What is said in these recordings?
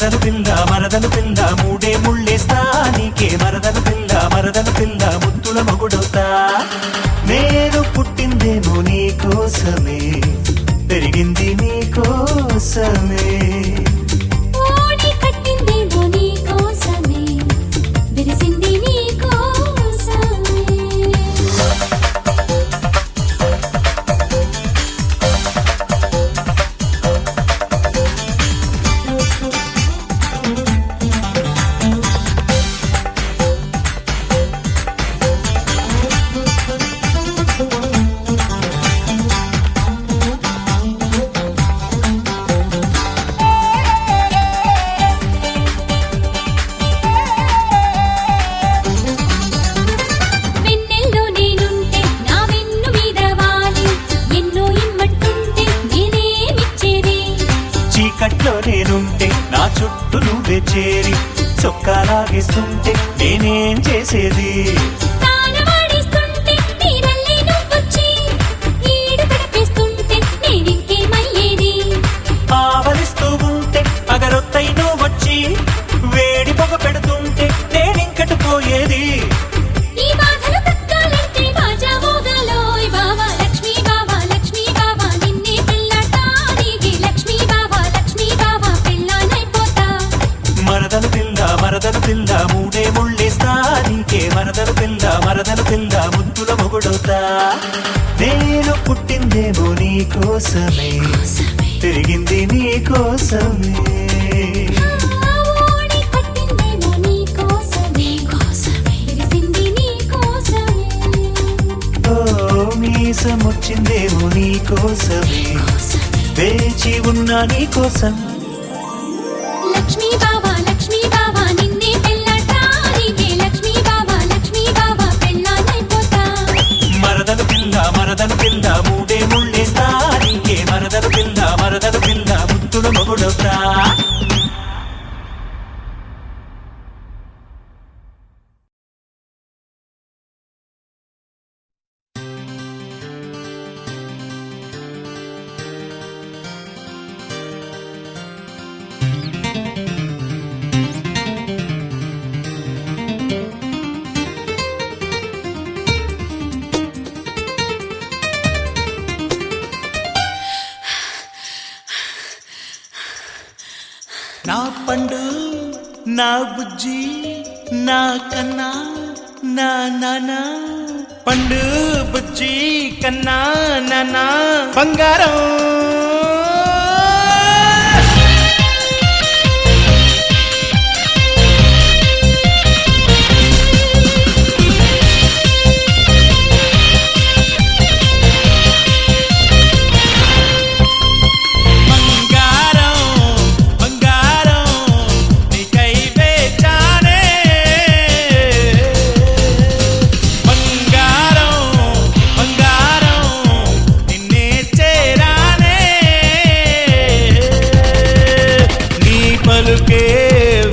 మరదలు పిల్ల మూడే ముళ్ళేస్తా నీకే మరదలు పిల్ల ముద్దుల మొగుడవుతా నేను పుట్టిందేమో నీ కోసమే పెరిగింది నీ కోసమే చీకట్లో నేనుంటే నా చుట్టూ నువ్వే చేరి చొక్కాలాగిస్తుంటే నేనేం చేసేది ఆవలిస్తూ ఉంటే అగరొత్తై నువ్వు వచ్చి వేడి పొగ పెడుతుంటే నేనింకటి పోయేది మరదలు పిల్ల మూడే ముళ్ళేస్తా నీకే మరదలు పిల్ల ముద్దుల మొగుడవుతా నేను పుట్టిందేమో నీ కోసమే తిరిగింది నీ కోసమే ఓ మీసమొచ్చిందేమో నీ కోసమే వేచి ఉన్నా నీ కోసం లక్ష్మీ బాబా నిన్నే పెళ్ళాటా నీకే లక్ష్మీ బాబా పెళ్ళానైపోతా మరదలు పిల్ల మూడే ముళ్ళేస్తా నీకే మరదలు పిల్ల ముద్దుల మొగుడవుతా నా పండు నా బుజ్జి నా కన్నా నా నానా పండు బుజ్జి కన్నా నానా బంగారం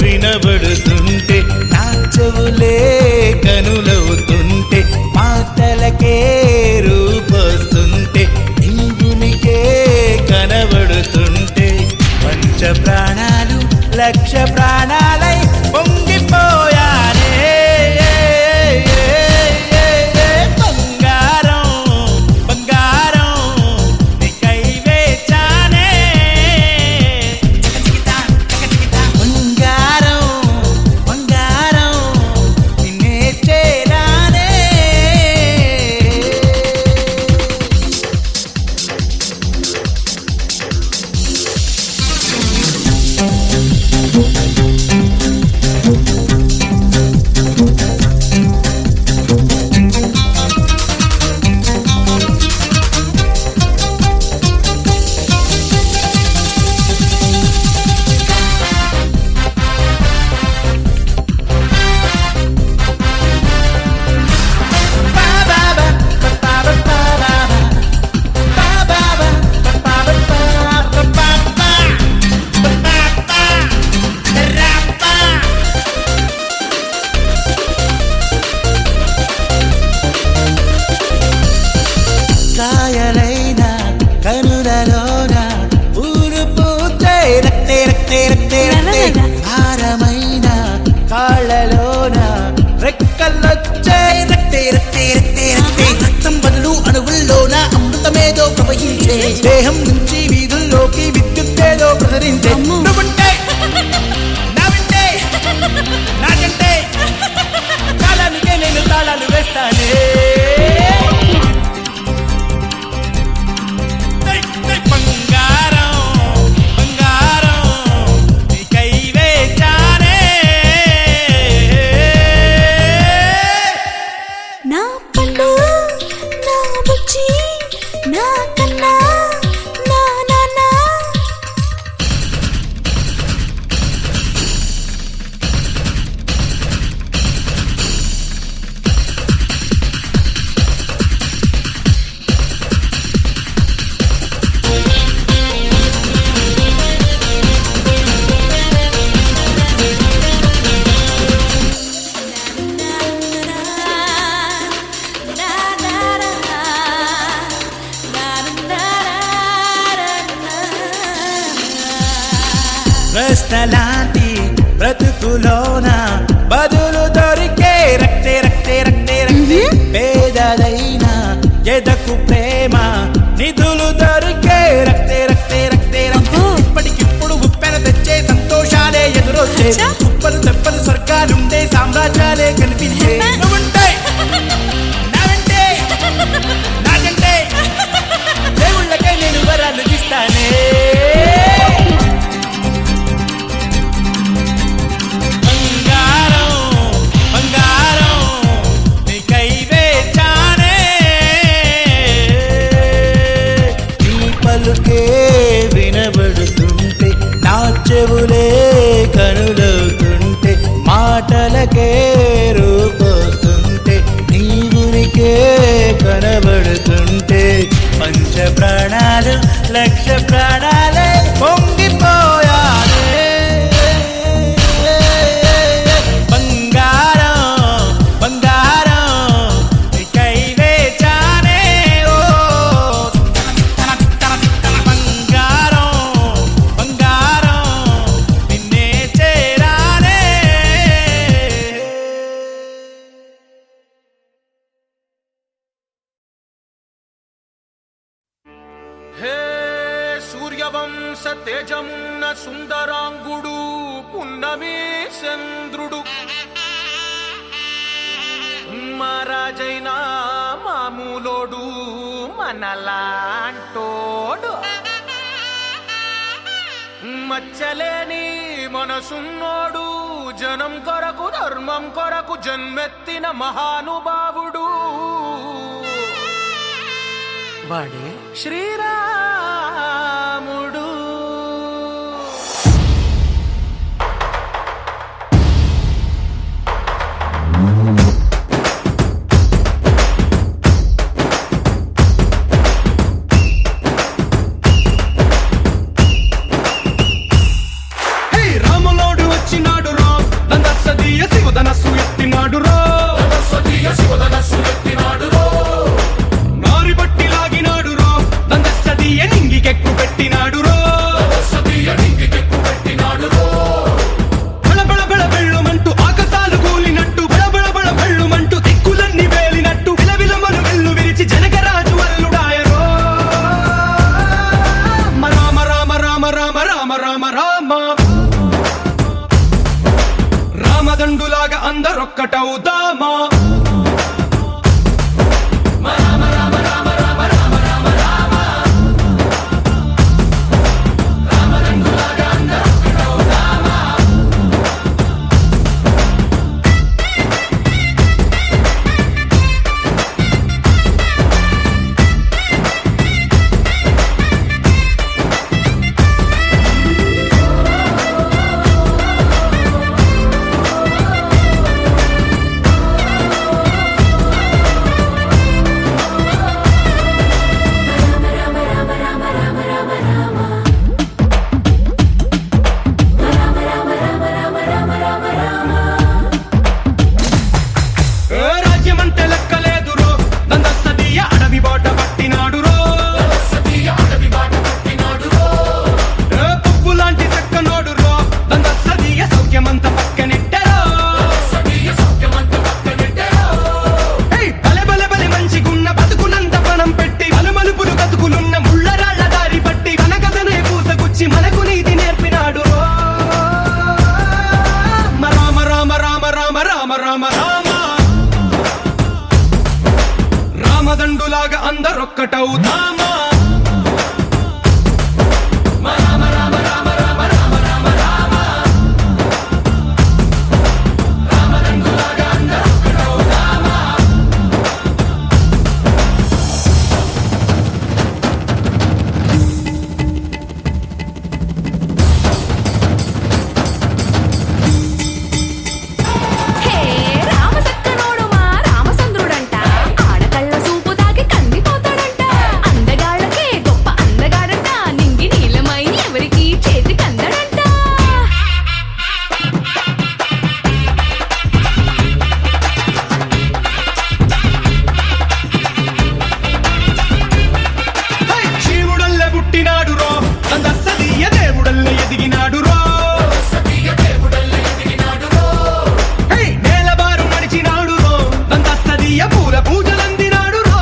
వినబడుతుంటే నా చెవులే కనులవుతుంటే మాటలకే రూపొస్తుంటే ఇంగునికే కనబడుతుంటే పంచ ప్రాణాలు లక్ష ప్రాణాలై పొంగిపోయానే పీల్చే దేహం నుంచి వీధుల్లోకి విద్యుత్తేదో ప్రసరించే నువ్వుంటే నా వింటే నాకంటే కాలానికే నేను తాళాలు వేస్తానే బంగారం బంగారం నీకై వేచానే నా పన్ను నా బుచ్చి నా కన్నా నా నాన్న ప్రశ్నలాంటి బ్రతుకులోన బదులు దొరికే రక్తే రక్తే రక్తే రక్తే పేదదైన ఎదకు ప్రేమ నిధులు దొరికే రక్తే రక్తే రక్తే రక్తే ఇప్పటికిప్పుడు ఉప్పెన తెచ్చే సంతోషాలే ఎదురొచ్చే ఉప్పలు తెప్పలు స్వర్గాలుండే సామ్రాజ్యాలే కనిపించే నువ్వుంటే నావంటే నాకంటే దేవుళ్ళకే నేను వరాలు ఇస్తానే వినబడుతుంటే నా చెవులే కనులవుతుంటే మాటలకే రూపొస్తుంటే నీ గురికే కనబడుతుంటే పంచ ప్రాణాలు లక్ష ప్రాణాలే పొంగిపోయానే బంగారం బంగారం నీకై వేచానే ఓ హే సూర్యవంశ తేజమున్న సుందరాంగుడు పున్నమి చంద్రుడు మహారాజైన మామూలోడు మనలాంటోడు మచ్చలేని మనసున్నోడు జనం కొరకు ధర్మం కొరకు జన్మెత్తిన మహానుభావుడు వాడే శ్రీరాముడు రాములోడు వచ్చినాడు రో దందస్సదీయ శివధనస్సు ఎత్తినాడు రో నారి బట్టి లాగినాడు రో దందస్సదీయ నింగికెక్కు పెట్టినాడు రో బళబళ బళ బెళ్ళుమంటూ ఆకాశాలు కూలినట్టు బళబళ బళ బెళ్ళుమంటూ దిక్కులన్నీ వేలినట్టు విలవిలమలు వెల్లు విరిచి జనకరాజు అల్లుడాయరో రామ రామ రామ రామ రామ రామ రామ రామదండులాగా అందరొక్కటవుదామా అందరొక్కటవుదామా హే రామసక్కనోడు మా రామచంద్రుడంట ఆడకళ్ళ సూపు తాకి కందిపోతాడంట అందగాళ్ళకే గొప్ప అందగాడంట నింగి నీలమై ఎవరికి చేతి కందడంట హై, శివుడల్లే పుట్టినాడు రో నందసదీయ దేవుడల్లే ఎదిగినాడు రో హై, నేలబారు నడిచినాడు రో నందసదీయ పూల పూజలందినాడు రో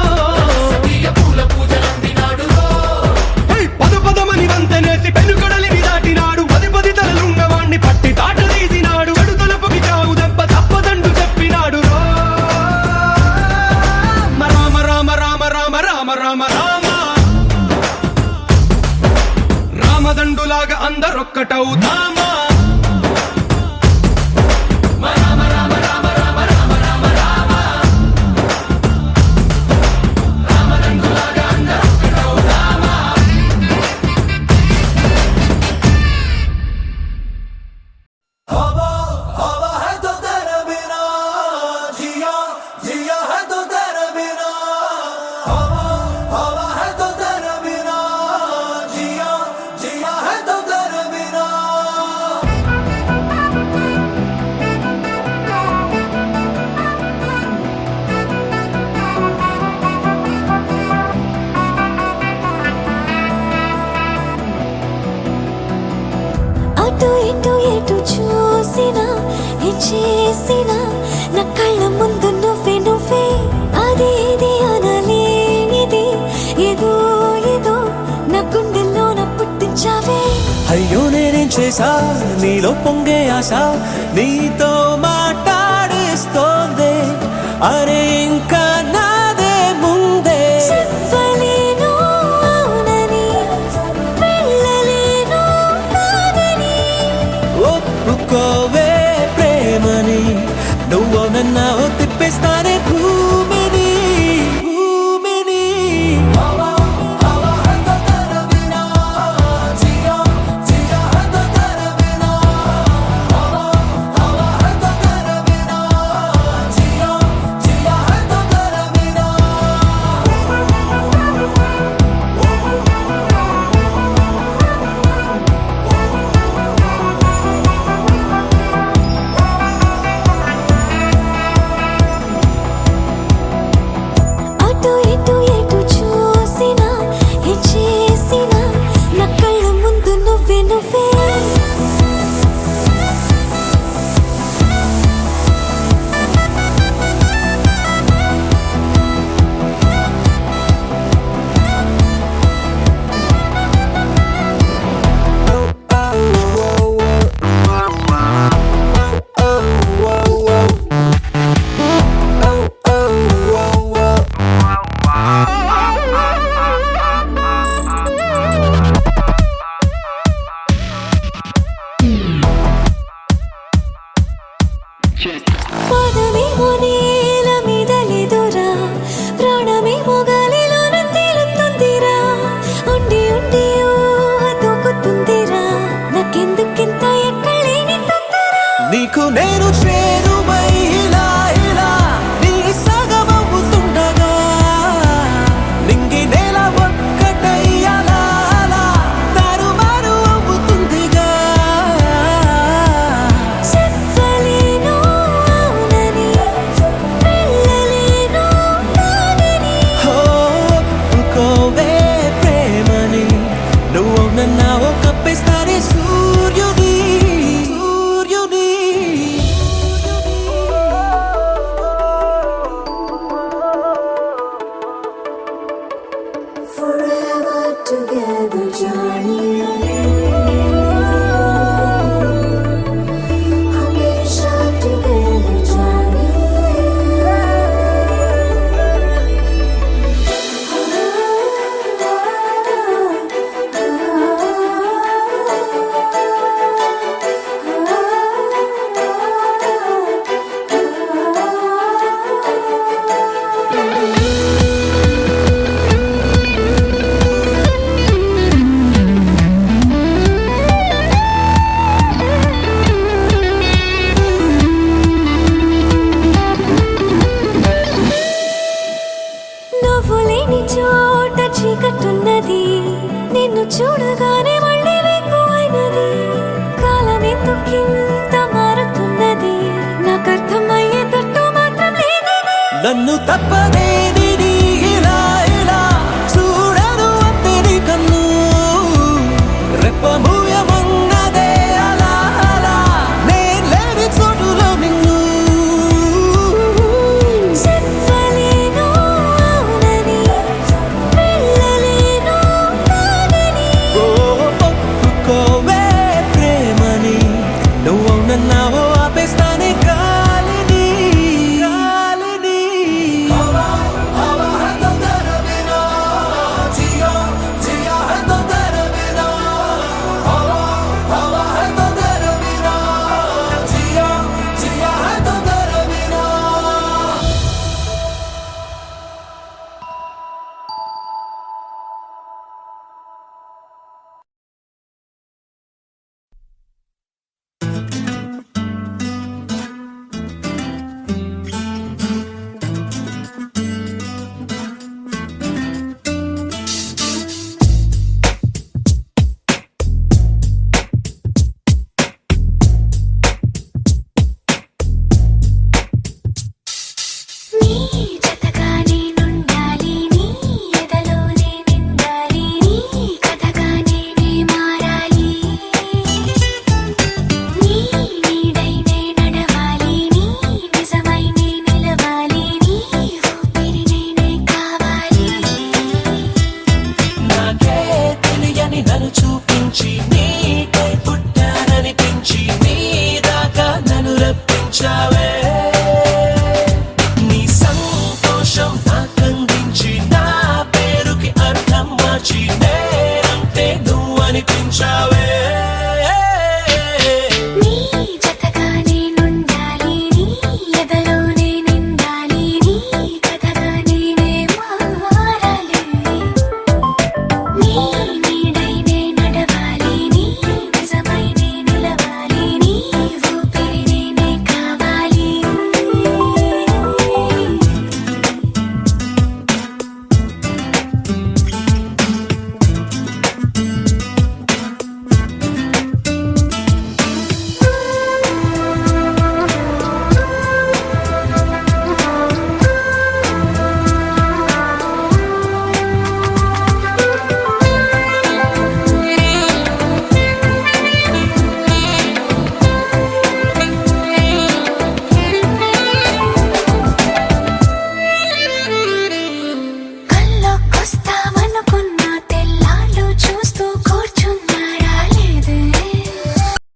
హై, పదమని వంతెనేసి పెనుకడలిని దాటినాడు పది తలలున్నవాణ్ణి పట్టి తాట తీసినాడు చెడు తలపుకి చావు దెబ్బ తప్పదండు చెప్పినాడు రో రామ రామ రామ రామ రామ రామ రామ రామదండులాగా అందరొక్కటవుదామా అటు ఇటు ఎటు చూసినా ఏ చేసినా నా కళ్ళ ముందు నువ్వే నువ్వే అది ఇది అనలేనిది ఏదో ఏదో నా గుండెల్లోన పుట్టించావే అయ్యో నేనేం చేసా నీలో పొంగే ఆశ నీతో మాట్లాడిస్తోంది అరే ఇంకా నాదే ముందే చెప్పలేను అవునని వెళ్ళలేను కాదని ఒప్పుకోవే ప్రేమని నువ్వు నన్ను తిప్పేస్తానే భూమిని భూమిని అటు ఇటు ఎటు చూసినా ఏ చేసినా నా కళ్ళ ముందు నువ్వే నువ్వే పాదమేమో నేల మీద లేదురా ప్రాణమేమో గాలిలోన తేలుతుందిరా ఉండి ఉండి ఊహతూకుతుందిరా నాకెందుకింత ఎక్కలేని తొందర నీకు నేను చేరువై ఇలా ఇలా నీ సగమవుతుండగా నింగి నేల ఒక్కటై అలా అలా తారుమారు అవుతుందిగా చెప్పలేను అవునని వెళ్ళలేను కాదని ఒప్పుకోవే ప్రేమని నువ్వు నన్ను కప్పేస్తానే సూర్యుని సూర్యుని Forever together journey हमेशा together journey ఎందుకింత మారుతున్నది నాకు అర్థమయ్యేటట్టు మాత్రం లేదిది నన్ను తప్పదే